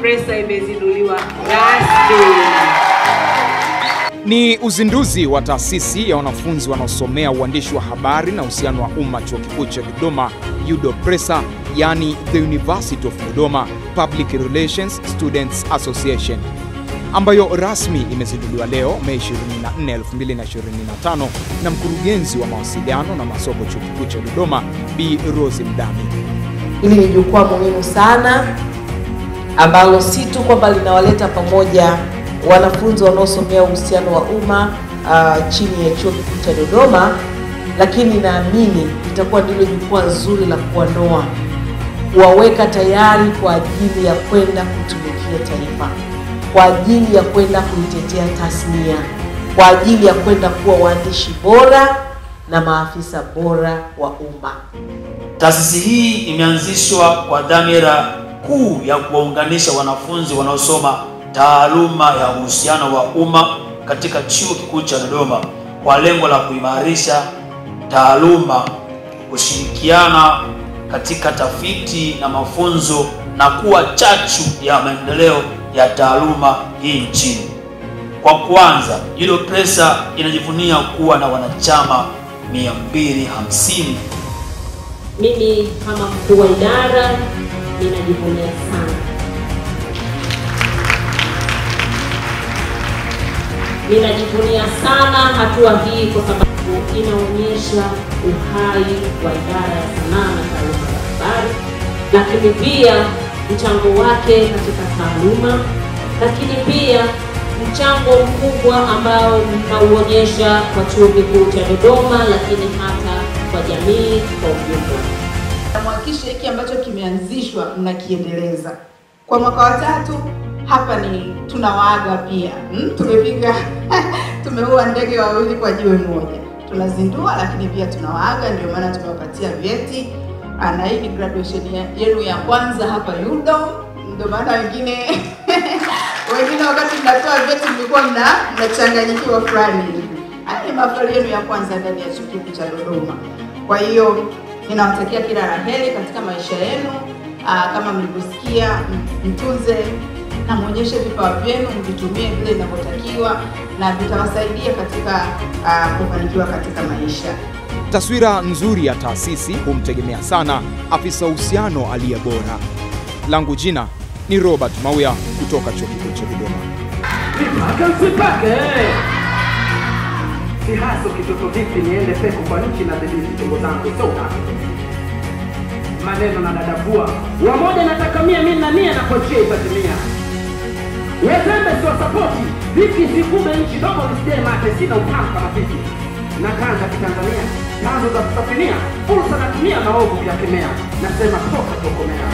Pressa imezinduliwa rasmi. Ni uzinduzi wa taasisi ya wanafunzi wanaosomea uandishi wa habari na uhusiano wa umma Chuo Kikuu cha Dodoma, UDO Pressa, yani The University of Dodoma Public Relations Students Association, ambayo rasmi imezinduliwa leo Mei 24, 2025 na mkurugenzi wa mawasiliano na masoko Chuo Kikuu cha Dodoma, Bi Rose Mdami. Hili ni jukwaa muhimu sana ambalo si tu kwamba linawaleta pamoja wanafunzi wanaosomea uhusiano wa umma chini ya Chuo Kikuu cha Dodoma, lakini naamini itakuwa ndilo jukwaa zuri la kuwanoa, kuwaweka tayari kwa ajili ya kwenda kutumikia taifa, kwa ajili ya kwenda kuitetea tasnia, kwa ajili ya kwenda kuwa waandishi bora na maafisa bora wa umma. Taasisi hii imeanzishwa kwa dhamira kuu ya kuwaunganisha wanafunzi wanaosoma taaluma ya uhusiano wa umma katika Chuo Kikuu cha Dodoma kwa lengo la kuimarisha taaluma, kushirikiana katika tafiti na mafunzo na kuwa chachu ya maendeleo ya taaluma hii nchini. Kwa kwanza, UDO Pressa inajivunia kuwa na wanachama 250. Mimi kama mkuu wa idara ninajivunia sana. Ninajivunia sana hatua hii kwa sababu inaonyesha uhai wa idara ya sanaa na taaluma ya habari, lakini pia mchango wake katika taaluma, lakini pia mchango mkubwa ambao mnauonyesha kwa Chuo Kikuu cha Dodoma, lakini hata kwa jamii kwa ujumla. Mhakikishe hiki ambacho kimeanzishwa mnakiendeleza. Kwa mwaka wa 3 hapa ni tunawaaga pia. Tumeua ndege wawili kwa jiwe moja. Tunazindua lakini pia tunawaaga, ndio maana tumewapatia vyeti. Na hii ni graduation yenu ya kwanza hapa UDO. Ndio maana wengine wakati mnatoa vyeti mlikuwa mnachanganyikiwa fulani. Haya ni mahafali yenu ya kwanza ndani ya Chuo Kikuu cha Dodoma. Kwa hiyo ninawatakia kila la heri katika maisha yenu. Kama mlivyosikia, mtunze na muonyeshe vipawa vyenu, mvitumie vile inavyotakiwa na vitawasaidia katika kufanikiwa katika maisha. Taswira nzuri ya taasisi humtegemea sana afisa uhusiano aliye bora. Langu jina ni Robert Mauya kutoka Chuo Kikuu cha Dodoma. Si haso kitoto vipi niende peko kwa nchi na dhibiti tongo zangu soka. Maneno na dadabua. Wamoja natakamia mimi na nia na kochia itatimia. Wezembe sio sapoti. Vipi zikume nchi dogo nisije mate sina utamu kama vipi. Na kanda kitanzania. Nazo za kusafinia. Fursa natumia maovu ya kemea. Nasema toka tokomea.